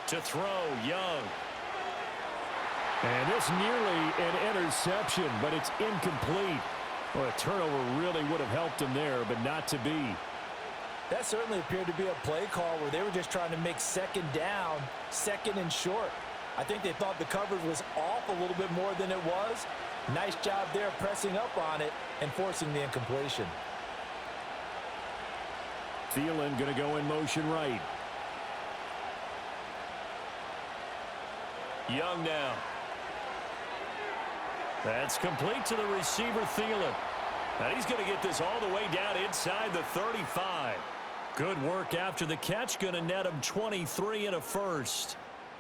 To throw, Young. And this nearly an interception, but it's incomplete. Well, a turnover really would have helped him there, but not to be. That certainly appeared to be a play call where they were just trying to make second down, second and short. I think they thought the coverage was off a little bit more than it was. Nice job there pressing up on it and forcing the incompletion. Thielen going to go in motion right. Young now. That's complete to the receiver, Thielen. And he's going to get this all the way down inside the 35. Good work after the catch. Going to net him 23 and a first.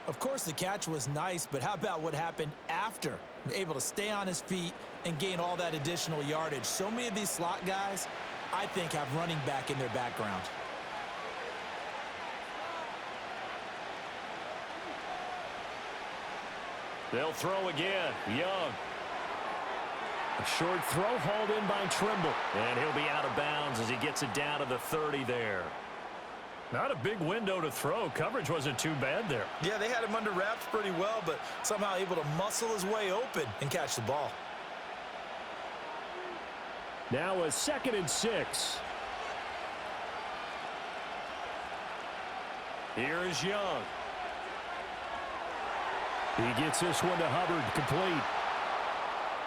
Of course, the catch was nice, but how about what happened after? Able to stay on his feet and gain all that additional yardage. So many of these slot guys, I think, have running back in their background. They'll throw again. Young. A short throw hauled in by Trimble. And he'll be out of bounds as he gets it down to the 30 there. Not a big window to throw. Coverage wasn't too bad there. Yeah, they had him under wraps pretty well, but somehow able to muscle his way open and catch the ball. Now a 2nd and 6. Here is Young. He gets this one to Hubbard, complete.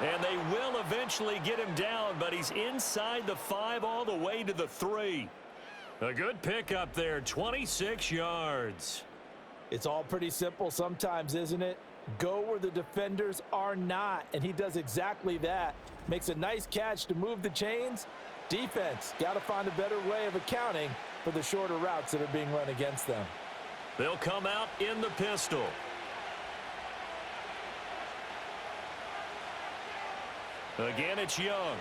And they will eventually get him down, but he's inside the 5 all the way to the 3. A good pickup there, 26 yards. It's all pretty simple sometimes, isn't it? Go where the defenders are not, and he does exactly that. Makes a nice catch to move the chains. Defense, got to find a better way of accounting for the shorter routes that are being run against them. They'll come out in the pistol. Again, it's Young.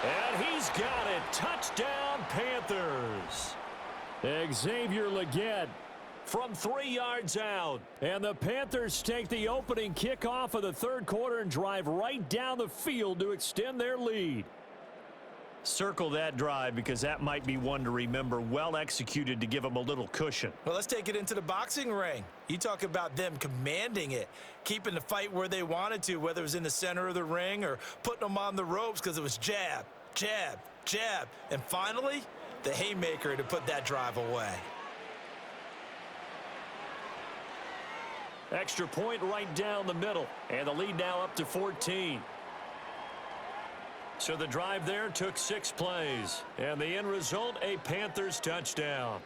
And he's got it. Touchdown, Panthers. Xavier Legette from 3 yards out. And the Panthers take the opening kickoff of the third quarter and drive right down the field to extend their lead. Circle that drive because that might be one to remember. Well executed to give them a little cushion. Well, let's take it into the boxing ring. You talk about them commanding it, keeping the fight where they wanted to, whether it was in the center of the ring or putting them on the ropes because it was jab, jab, jab. And finally, the haymaker to put that drive away. Extra point right down the middle. And the lead now up to 14. So the drive there took 6 plays. And the end result, a Panthers touchdown.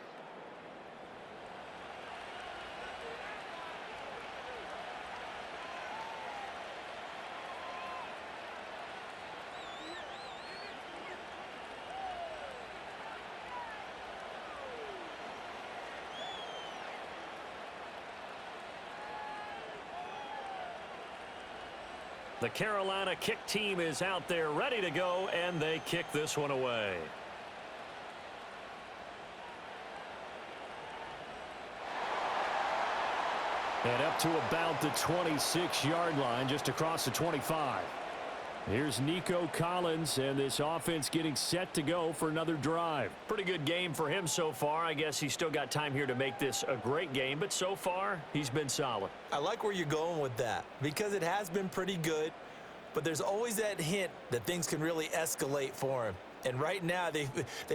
The Carolina kick team is out there ready to go, and they kick this one away. And up to about the 26-yard line, just across the 25. Here's Nico Collins, and this offense getting set to go for another drive. Pretty good game for him so far. I guess he's still got time here to make this a great game, but so far, he's been solid. I like where you're going with that because it has been pretty good, but there's always that hint that things can really escalate for him. And right now, they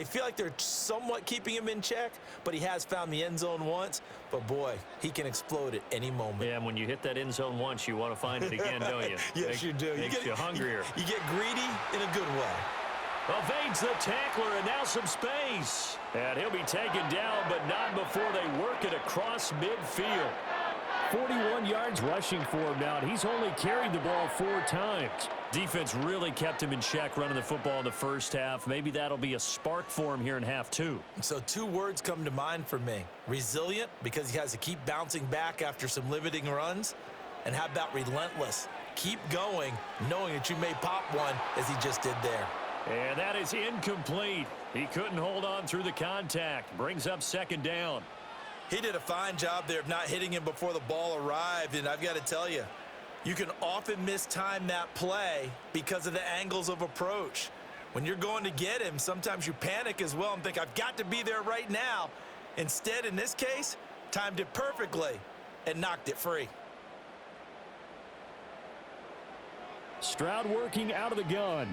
feel like they're somewhat keeping him in check, but he has found the end zone once. But, boy, he can explode at any moment. Yeah, and when you hit that end zone once, you want to find it again, don't you? Yes, you do. Makes you hungrier. You get greedy in a good way. Evades the tackler, and now some space. And he'll be taken down, but not before they work it across midfield. 41 yards rushing for him now, and he's only carried the ball 4 times. Defense really kept him in check running the football in the first half. Maybe that'll be a spark for him here in half 2. So 2 words come to mind for me. Resilient, because he has to keep bouncing back after some limiting runs. And how about relentless? Keep going, knowing that you may pop one as he just did there. And that is incomplete. He couldn't hold on through the contact. Brings up 2nd down. He did a fine job there of not hitting him before the ball arrived. And I've got to tell you, you can often mistime that play because of the angles of approach. When you're going to get him, sometimes you panic as well and think, I've got to be there right now. Instead, in this case, timed it perfectly and knocked it free. Stroud working out of the gun.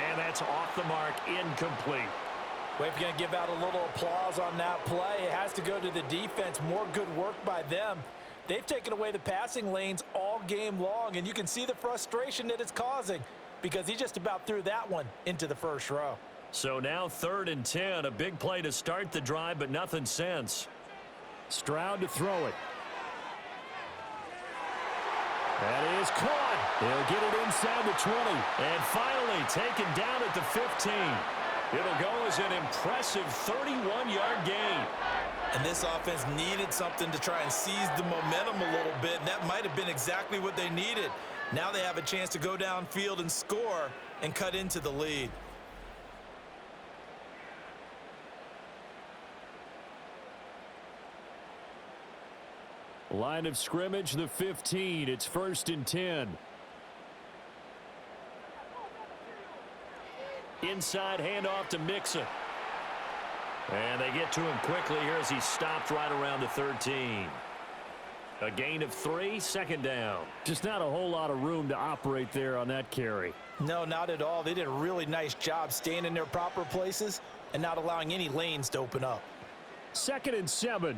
And that's off the mark, incomplete. Well, if you're going to give out a little applause on that play, it has to go to the defense. More good work by them. They've taken away the passing lanes all game long, and you can see the frustration that it's causing because he just about threw that one into the first row. So now 3rd and 10, a big play to start the drive, but nothing since. Stroud to throw it. That is caught. He'll get it inside the 20. And finally taken down at the 15. It'll go as an impressive 31-yard gain. And this offense needed something to try and seize the momentum a little bit, and that might have been exactly what they needed. Now they have a chance to go downfield and score and cut into the lead. Line of scrimmage, the 15. It's 1st and 10. Inside handoff to Mixon. And they get to him quickly here as he stopped right around the 13. A gain of 3, 2nd down. Just not a whole lot of room to operate there on that carry. No, not at all. They did a really nice job staying in their proper places and not allowing any lanes to open up. 2nd and 7.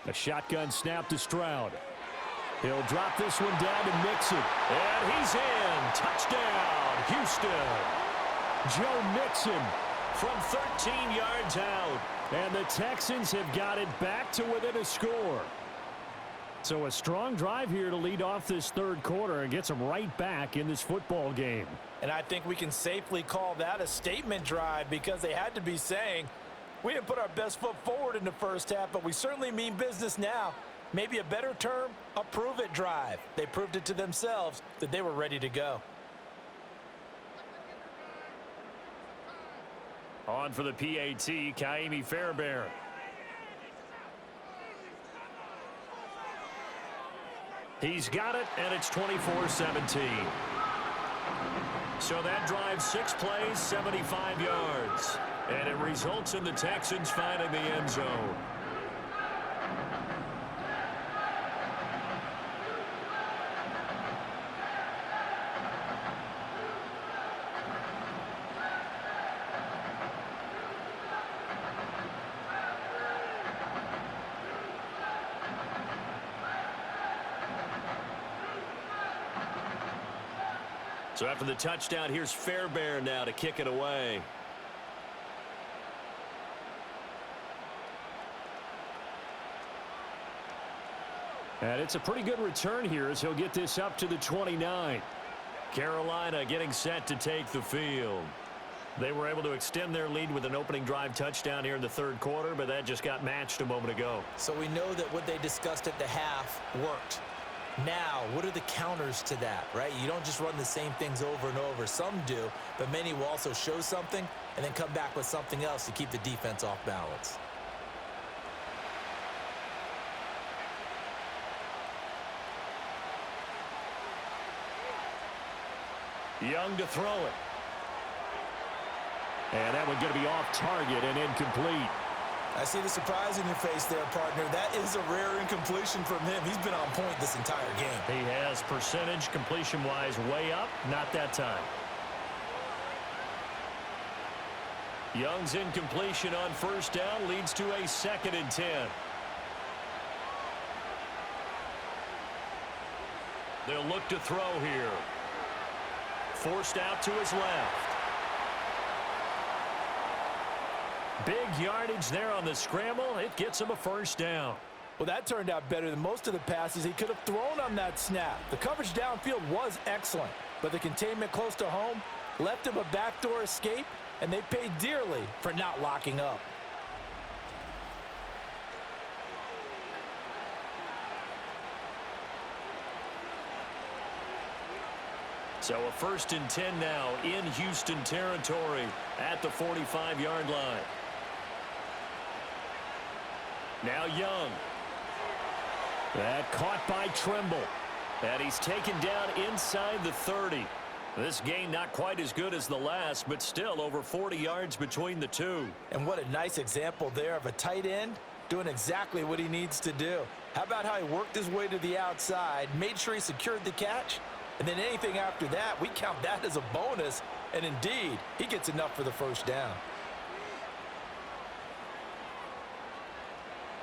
A shotgun snap to Stroud. He'll drop this one down to Mixon. And he's in. Touchdown, Houston. Joe Mixon from 13 yards out. And the Texans have got it back to within a score. So a strong drive here to lead off this 3rd quarter and gets them right back in this football game. And I think we can safely call that a statement drive because they had to be saying, we didn't put our best foot forward in the first half, but we certainly mean business now. Maybe a better term, a prove-it drive. They proved it to themselves that they were ready to go. On for the PAT, Kaimi Fairbairn. He's got it, and it's 24-17. So that drives 6 plays, 75 yards. And it results in the Texans finding the end zone. So after the touchdown, here's Fairbairn now to kick it away. And it's a pretty good return here as he'll get this up to the 29. Carolina getting set to take the field. They were able to extend their lead with an opening drive touchdown here in the 3rd quarter, but that just got matched a moment ago. So we know that what they discussed at the half worked. Now, what are the counters to that, right? You don't just run the same things over and over. Some do, but many will also show something and then come back with something else to keep the defense off balance. Young to throw it. And that one going to be off target and incomplete. I see the surprise in your face there, partner. That is a rare incompletion from him. He's been on point this entire game. He has percentage completion-wise way up. Not that time. Young's incompletion on 1st down leads to a 2nd and 10. They'll look to throw here. Forced out to his left. Big yardage there on the scramble. It gets him a 1st down. Well, that turned out better than most of the passes he could have thrown on that snap. The coverage downfield was excellent, but the containment close to home left him a backdoor escape, and they paid dearly for not locking up. So a 1st and 10 now in Houston territory at the 45-yard line. Now Young. That caught by Trimble. And he's taken down inside the 30. This game not quite as good as the last, but still over 40 yards between the two. And what a nice example there of a tight end doing exactly what he needs to do. How about how he worked his way to the outside, made sure he secured the catch, and then anything after that, we count that as a bonus. And indeed, he gets enough for the first down.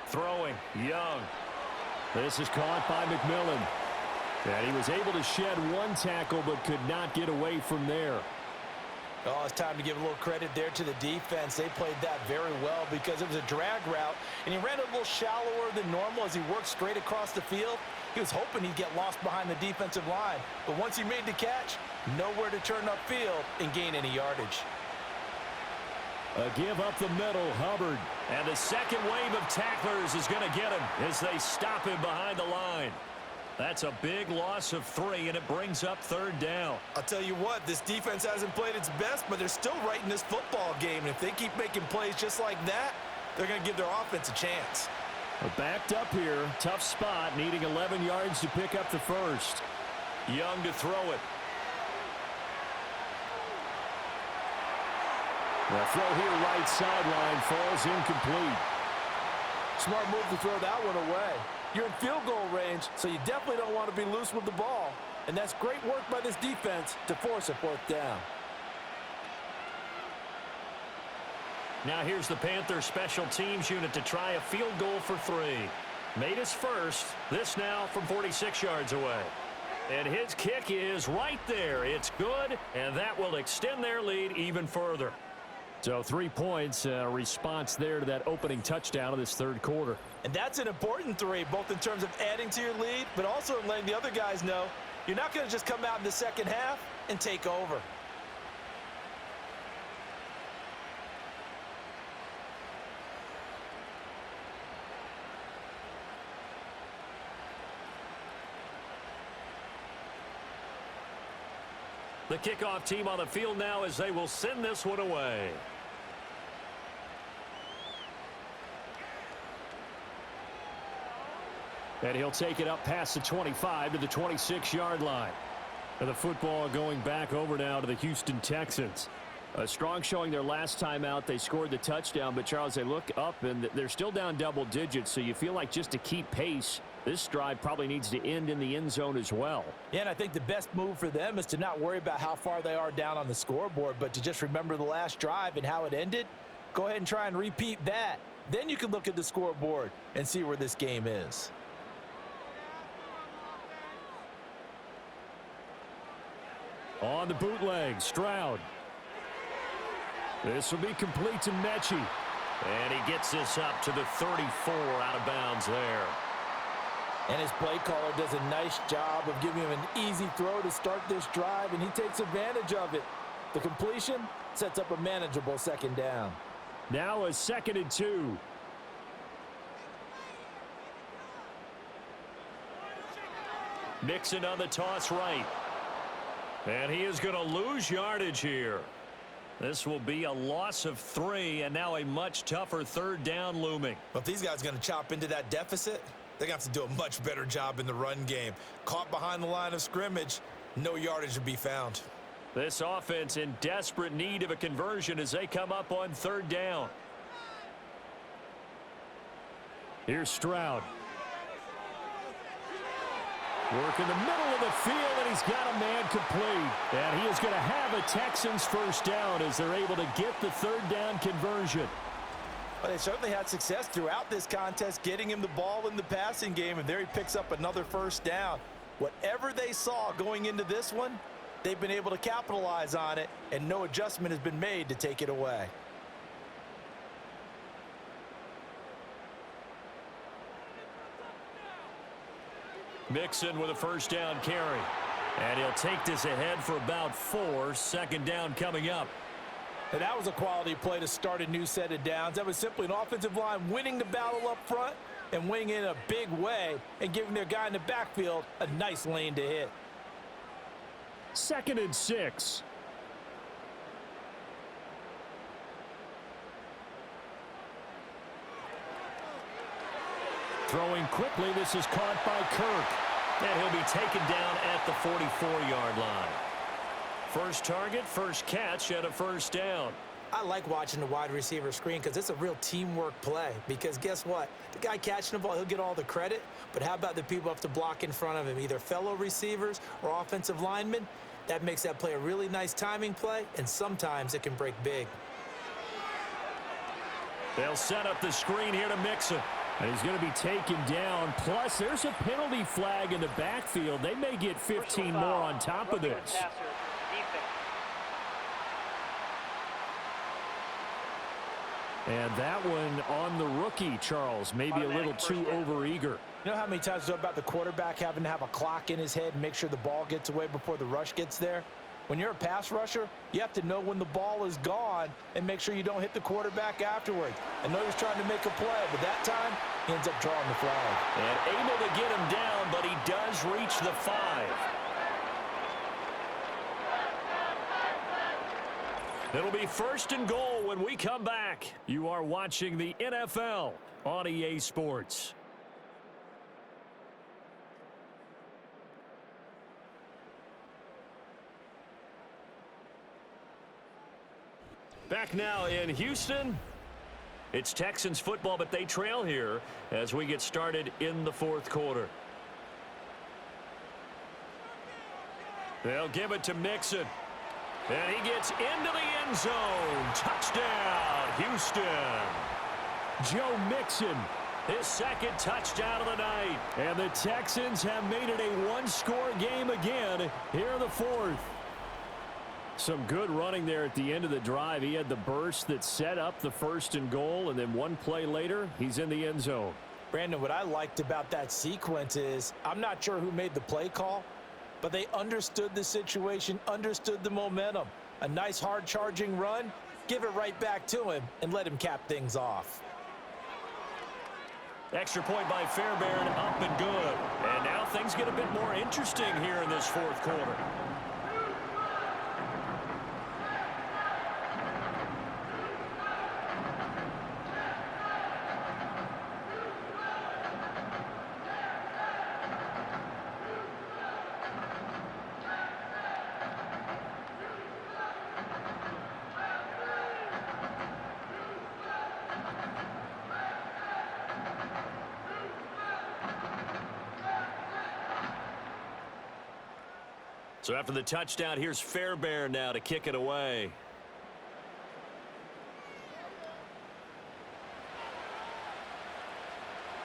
Throwing, Young. This is caught by McMillan. And he was able to shed one tackle but could not get away from there. Oh, it's time to give a little credit there to the defense. They played that very well because it was a drag route, and he ran a little shallower than normal as he worked straight across the field. He was hoping he'd get lost behind the defensive line, but once he made the catch, nowhere to turn upfield and gain any yardage. A give up the middle, Hubbard. And the second wave of tacklers is going to get him as they stop him behind the line. That's a big loss of 3, and it brings up third down. I'll tell you what, this defense hasn't played its best, but they're still right in this football game. And if they keep making plays just like that, they're going to give their offense a chance. Backed up here, tough spot, needing 11 yards to pick up the first. Young to throw it. The throw here right sideline falls incomplete. Smart move to throw that one away. You're in field goal range, so you definitely don't want to be loose with the ball. And that's great work by this defense to force a fourth down. Now here's the Panthers special teams unit to try a field goal for 3. Made his first. This now from 46 yards away. And his kick is right there. It's good, and that will extend their lead even further. So 3 points, a response there to that opening touchdown of this third quarter. And that's an important 3, both in terms of adding to your lead, but also in letting the other guys know you're not going to just come out in the second half and take over. The kickoff team on the field now as they will send this one away. And he'll take it up past the 25 to the 26-yard line. And the football going back over now to the Houston Texans. A strong showing their last time out. They scored the touchdown, but Charles, they look up and they're still down double digits, so you feel like just to keep pace, this drive probably needs to end in the end zone as well. Yeah, and I think the best move for them is to not worry about how far they are down on the scoreboard, but to just remember the last drive and how it ended. Go ahead and try and repeat that. Then you can look at the scoreboard and see where this game is. On the bootleg, Stroud. This will be complete to Mechie. And he gets this up to the 34 out of bounds there. And his play caller does a nice job of giving him an easy throw to start this drive, and he takes advantage of it. The completion sets up a manageable second down. Now a 2nd and 2. Mixon on the toss right. And he is going to lose yardage here. This will be a loss of 3, and now a much tougher third down looming. But if these guys are going to chop into that deficit, they're going to have to do a much better job in the run game. Caught behind the line of scrimmage, no yardage to be found. This offense in desperate need of a conversion as they come up on third down. Here's Stroud. Work in the middle of the field, and he's got a man complete. And he is going to have a Texans first down as they're able to get the third down conversion. Well, they certainly had success throughout this contest, getting him the ball in the passing game, and there he picks up another first down. Whatever they saw going into this one, they've been able to capitalize on it, and no adjustment has been made to take it away. Mixon with a first down carry. And he'll take this ahead for about 4. Second down coming up. And that was a quality play to start a new set of downs. That was simply an offensive line winning the battle up front and winning in a big way and giving their guy in the backfield a nice lane to hit. 2nd and 6. Throwing quickly, this is caught by Kirk. And he'll be taken down at the 44-yard line. First target, first catch, and a first down. I like watching the wide receiver screen because it's a real teamwork play. Because guess what? The guy catching the ball, he'll get all the credit. But how about the people who have to block in front of him, either fellow receivers or offensive linemen? That makes that play a really nice timing play, and sometimes it can break big. They'll set up the screen here to Mixon. And he's going to be taken down. Plus, there's a penalty flag in the backfield. They may get 15 more on top of this. And that one on the rookie, Charles. Maybe a little too overeager. You know how many times we talk about the quarterback having to have a clock in his head and make sure the ball gets away before the rush gets there? When you're a pass rusher, you have to know when the ball is gone and make sure you don't hit the quarterback afterward. I know he's trying to make a play, but that time, he ends up drawing the flag. And able to get him down, but he does reach the 5. It'll be first and goal when we come back. You are watching the NFL on EA Sports. Back now in Houston. It's Texans football, but they trail here as we get started in the fourth quarter. They'll give it to Mixon. And he gets into the end zone. Touchdown, Houston. Joe Mixon, his second touchdown of the night. And the Texans have made it a one-score game again here in the fourth. Some good running there at the end of the drive. He had the burst that set up the first and goal, and then one play later, he's in the end zone. Brandon, what I liked about that sequence is I'm not sure who made the play call, but they understood the situation, understood the momentum. A nice hard-charging run, give it right back to him, and let him cap things off. Extra point by Fairbairn, up and good. And now things get a bit more interesting here in this fourth quarter. So after the touchdown, here's Fairbairn now to kick it away.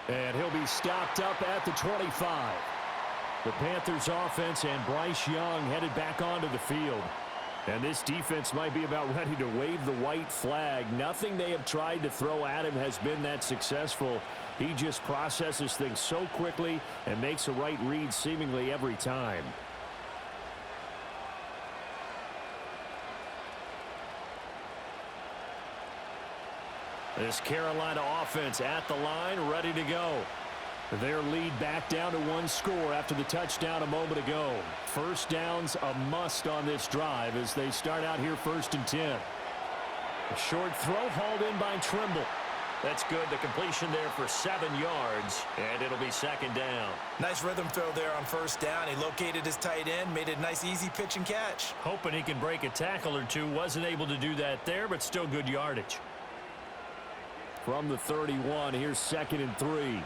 And he'll be stopped up at the 25. The Panthers offense and Bryce Young headed back onto the field. And this defense might be about ready to wave the white flag. Nothing they have tried to throw at him has been that successful. He just processes things so quickly and makes a right read seemingly every time. This Carolina offense at the line, ready to go. Their lead back down to one score after the touchdown a moment ago. First down's a must on this drive as they start out here 1st and 10. A short throw hauled in by Trimble. That's good. The completion there for 7 yards, and it'll be second down. Nice rhythm throw there on first down. He located his tight end, made it a nice easy pitch and catch. Hoping he can break a tackle or two. Wasn't able to do that there, but still good yardage. From the 31, here's 2nd and 3.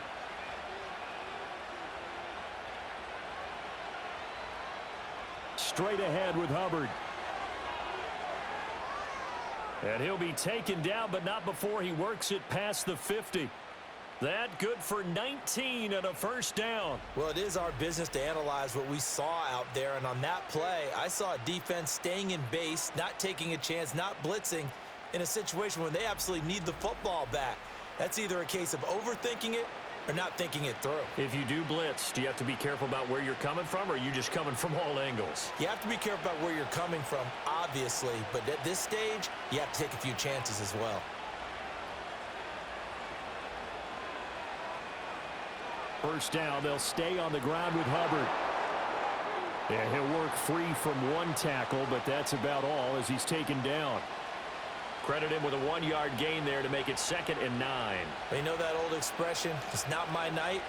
Straight ahead with Hubbard. And he'll be taken down, but not before he works it past the 50. That good for 19 and a first down. Well, it is our business to analyze what we saw out there, and on that play, I saw a defense staying in base, not taking a chance, not blitzing, in a situation where they absolutely need the football back. That's either a case of overthinking it or not thinking it through. If you do blitz, do you have to be careful about where you're coming from, or are you just coming from all angles? You have to be careful about where you're coming from, obviously, but at this stage, you have to take a few chances as well. First down, they'll stay on the ground with Hubbard. And he'll work free from one tackle, but that's about all as he's taken down. Credit him with a 1-yard gain there to make it 2nd and 9. You know that old expression, it's not my night?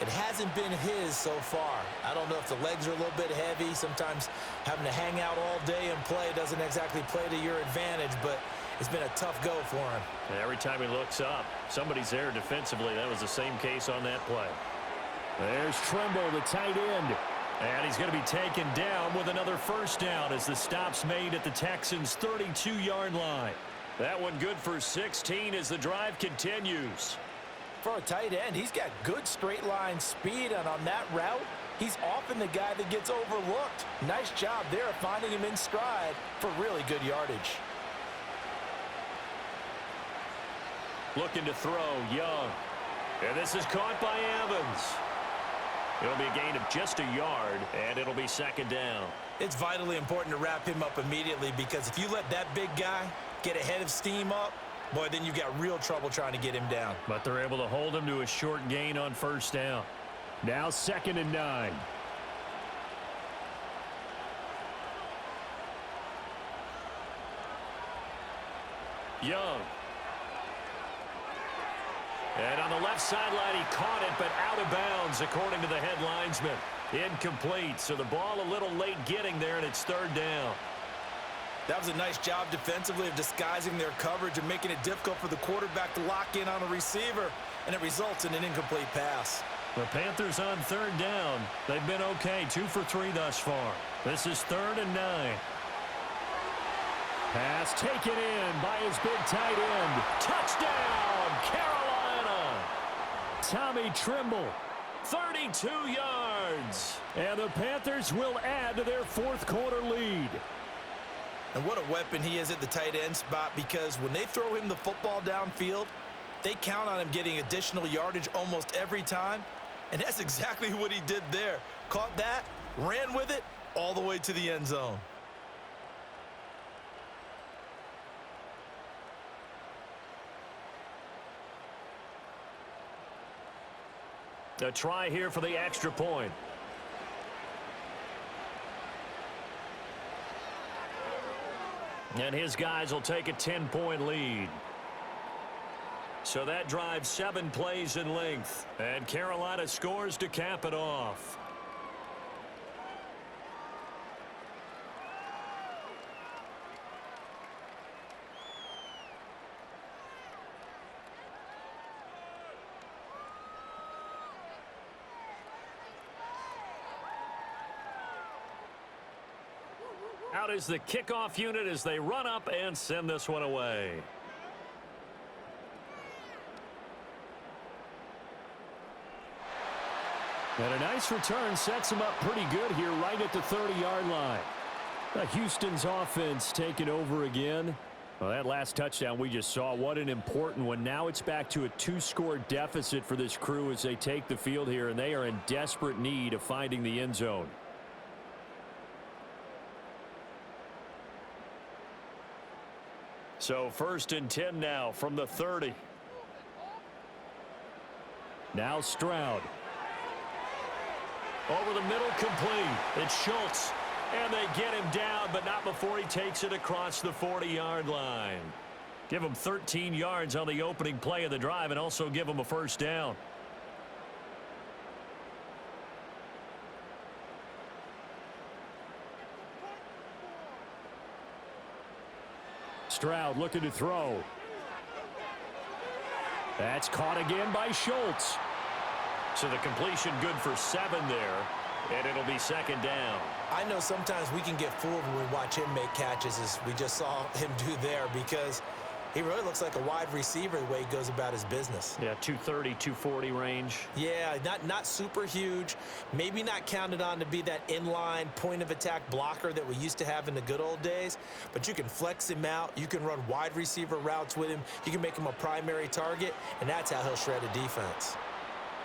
It hasn't been his so far. I don't know if the legs are a little bit heavy. Sometimes having to hang out all day and play doesn't exactly play to your advantage, but it's been a tough go for him. And every time he looks up, somebody's there defensively. That was the same case on that play. There's Trimble, the tight end. And he's going to be taken down with another first down as the stop's made at the Texans' 32-yard line. That one good for 16 as the drive continues. For a tight end, he's got good straight line speed, and on that route, he's often the guy that gets overlooked. Nice job there of finding him in stride for really good yardage. Looking to throw, Young. And this is caught by Evans. It'll be a gain of just a yard, and it'll be second down. It's vitally important to wrap him up immediately, because if you let that big guy get ahead of steam up, boy, then you've got real trouble trying to get him down. But they're able to hold him to a short gain on first down. Now 2nd and 9. Young. And on the left sideline, he caught it, but out of bounds, according to the head linesman. Incomplete, so the ball a little late getting there, and it's third down. That was a nice job defensively of disguising their coverage and making it difficult for the quarterback to lock in on a receiver, and it results in an incomplete pass. The Panthers on third down. They've been okay, 2 for 3 thus far. This is 3rd and 9. Pass taken in by his big tight end. Touchdown, Carolina! Tommy Trimble. 32 yards. And the Panthers will add to their fourth quarter lead. And what a weapon he is at the tight end spot, because when they throw him the football downfield, they count on him getting additional yardage almost every time. And that's exactly what he did there. Caught that, ran with it, all the way to the end zone. A try here for the extra point. And his guys will take a 10-point lead. So that drives 7 plays in length. And Carolina scores to cap it off. Out is the kickoff unit as they run up and send this one away. And a nice return sets him up pretty good here right at the 30-yard line. Houston's offense taking over again. Well, that last touchdown we just saw, what an important one. Now it's back to a 2-score deficit for this crew as they take the field here, and they are in desperate need of finding the end zone. So 1st and 10 now from the 30. Now Stroud. Over the middle, complete. It's Schultz. And they get him down, but not before he takes it across the 40-yard line. Give him 13 yards on the opening play of the drive and also give him a first down. Stroud looking to throw. That's caught again by Schultz. So the completion good for 7 there, and it'll be second down. I know sometimes we can get fooled when we watch him make catches, as we just saw him do there, because he really looks like a wide receiver the way he goes about his business. Yeah, 230, 240 range. Yeah, not super huge. Maybe not counted on to be that inline point-of-attack blocker that we used to have in the good old days. But you can flex him out. You can run wide receiver routes with him. You can make him a primary target, and that's how he'll shred a defense.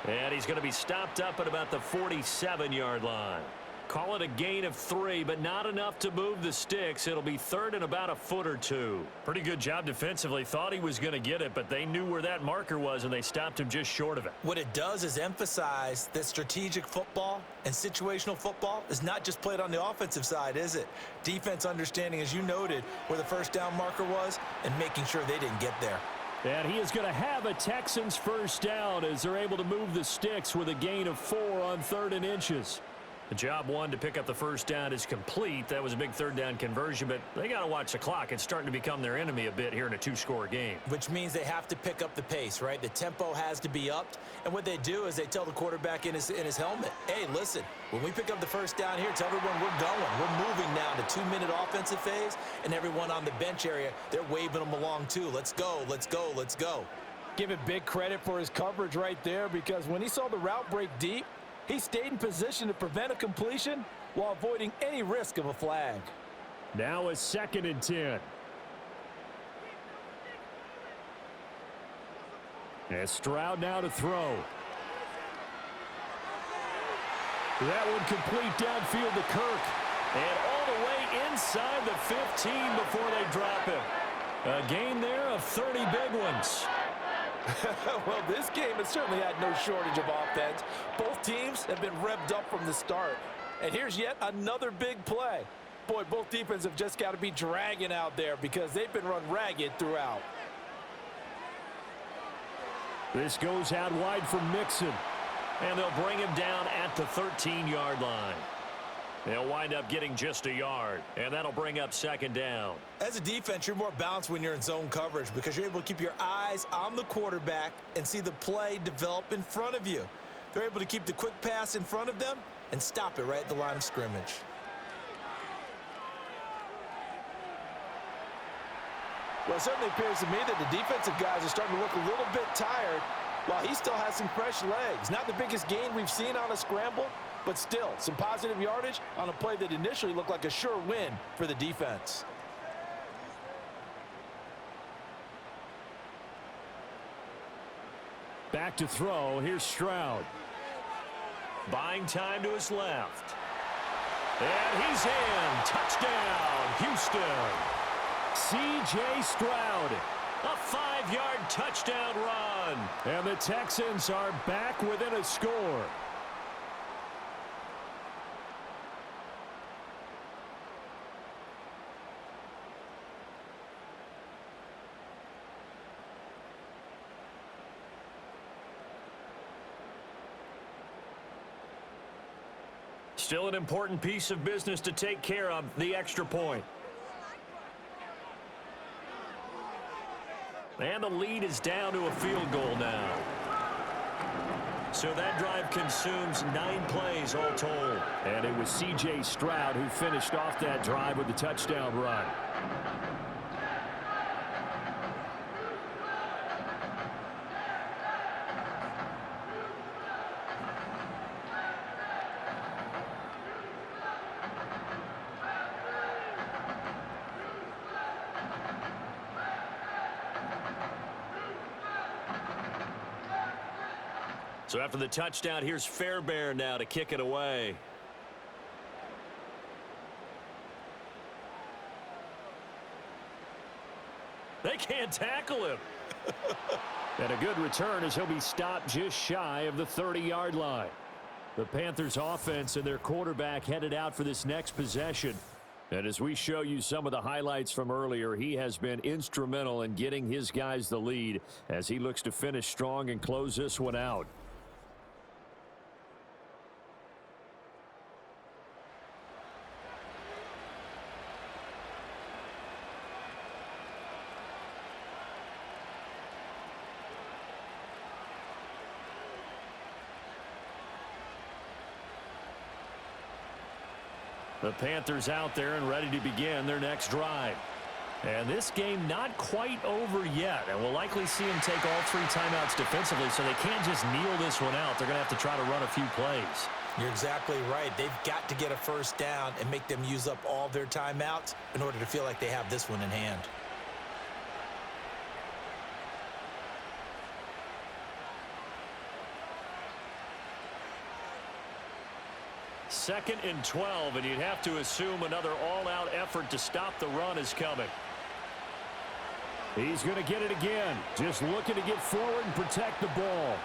And he's going to be stopped up at about the 47-yard line. Call it a gain of 3, but not enough to move the sticks. It'll be 3rd and about a foot or 2. Pretty good job defensively. Thought he was going to get it, but they knew where that marker was, and they stopped him just short of it. What it does is emphasize that strategic football and situational football is not just played on the offensive side, is it? Defense understanding, as you noted, where the first down marker was and making sure they didn't get there. And he is going to have a Texans first down as they're able to move the sticks with a gain of 4 on 3rd and inches. The job one to pick up the first down is complete. That was a big third down conversion, but they got to watch the clock. It's starting to become their enemy a bit here in a 2-score game. Which means they have to pick up the pace, right? The tempo has to be upped. And what they do is they tell the quarterback in his helmet, hey, listen, when we pick up the first down here, tell everyone we're going. We're moving now to 2-minute offensive phase, and everyone on the bench area, they're waving them along too. Let's go, let's go, let's go. Give it big credit for his coverage right there, because when he saw the route break deep, he stayed in position to prevent a completion while avoiding any risk of a flag. Now a 2nd and 10. And Stroud now to throw. That one complete downfield to Kirk. And all the way inside the 15 before they drop him. A gain there of 30 big ones. Well, this game has certainly had no shortage of offense. Both teams have been revved up from the start. And here's yet another big play. Boy, both defenses have just got to be dragging out there because they've been run ragged throughout. This goes out wide for Mixon. And they'll bring him down at the 13-yard line. They'll wind up getting just a yard, and that'll bring up 2nd down. As a defense, you're more balanced when you're in zone coverage because you're able to keep your eyes on the quarterback and see the play develop in front of you. They're able to keep the quick pass in front of them and stop it right at the line of scrimmage. Well, it certainly appears to me that the defensive guys are starting to look a little bit tired while he still has some fresh legs. Not the biggest gain we've seen on a scramble, but still some positive yardage on a play that initially looked like a sure win for the defense. Back to throw. Here's Stroud. Buying time to his left. And he's in. Touchdown, Houston. C.J. Stroud. A 5-yard touchdown run. And the Texans are back within a score. Still an important piece of business to take care of, the extra point. And the lead is down to a field goal now. So that drive consumes 9 plays all told. And it was C.J. Stroud who finished off that drive with the touchdown run. So after the touchdown, here's Fairbairn now to kick it away. They can't tackle him. And a good return as he'll be stopped just shy of the 30-yard line. The Panthers offense and their quarterback headed out for this next possession. And as we show you some of the highlights from earlier, he has been instrumental in getting his guys the lead as he looks to finish strong and close this one out. The Panthers out there and ready to begin their next drive. And this game not quite over yet. And we'll likely see them take all 3 timeouts defensively, so they can't just kneel this one out. They're going to have to try to run a few plays. You're exactly right. They've got to get a first down and make them use up all their timeouts in order to feel like they have this one in hand. Second and 12, and you'd have to assume another all-out effort to stop the run is coming. He's going to get it again. Just looking to get forward and protect the ball.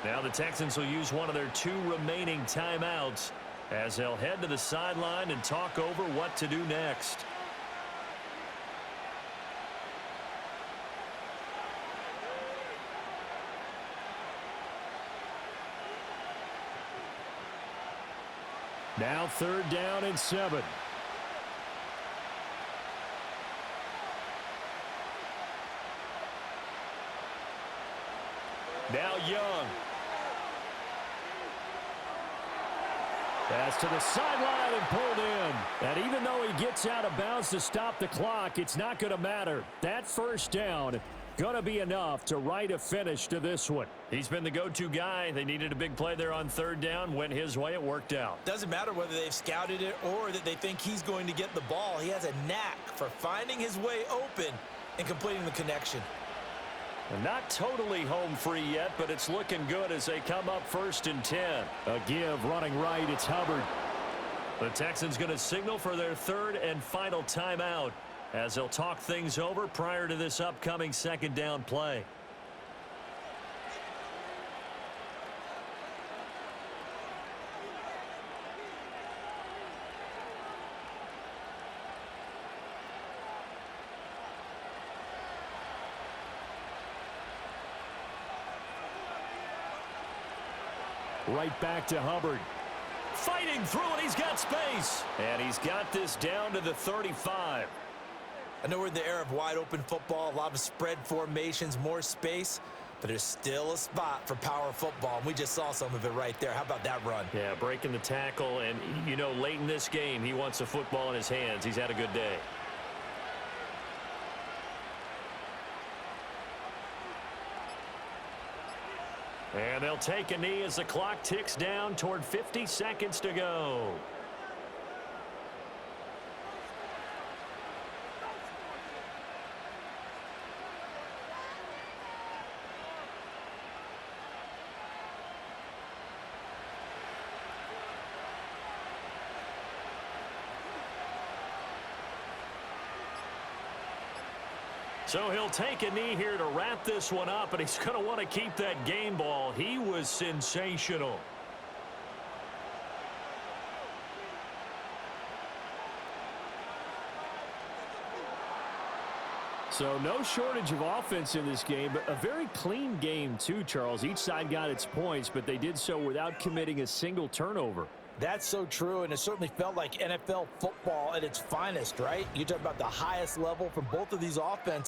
Now the Texans will use one of their 2 remaining timeouts as they'll head to the sideline and talk over what to do next. Now 3rd down and 7. Now Young. Pass to the sideline and pulled in. And even though he gets out of bounds to stop the clock, it's not going to matter. That 1st down going to be enough to write a finish to this one. He's been the go-to guy. They needed a big play there on 3rd down. Went his way. It worked out. Doesn't matter whether they've scouted it or that they think he's going to get the ball. He has a knack for finding his way open and completing the connection. And not totally home free yet, but it's looking good as they come up 1st and 10. A give running right. It's Hubbard. The Texans going to signal for their 3rd and final timeout as they'll talk things over prior to this upcoming 2nd down play. Right back to Hubbard. Fighting through it. He's got space. And he's got this down to the 35. I know we're in the era of wide open football, a lot of spread formations, more space, but there's still a spot for power football, and we just saw some of it right there. How about that run? Yeah, breaking the tackle, and, you know, late in this game, he wants the football in his hands. He's had a good day. And they'll take a knee as the clock ticks down toward 50 seconds to go. So he'll take a knee here to wrap this one up, and he's going to want to keep that game ball. He was sensational. So no shortage of offense in this game, but a very clean game too, Charles. Each side got its points, but they did so without committing a single turnover. That's so true, and it certainly felt like NFL football at its finest, right? You talk about the highest level from both of these offenses.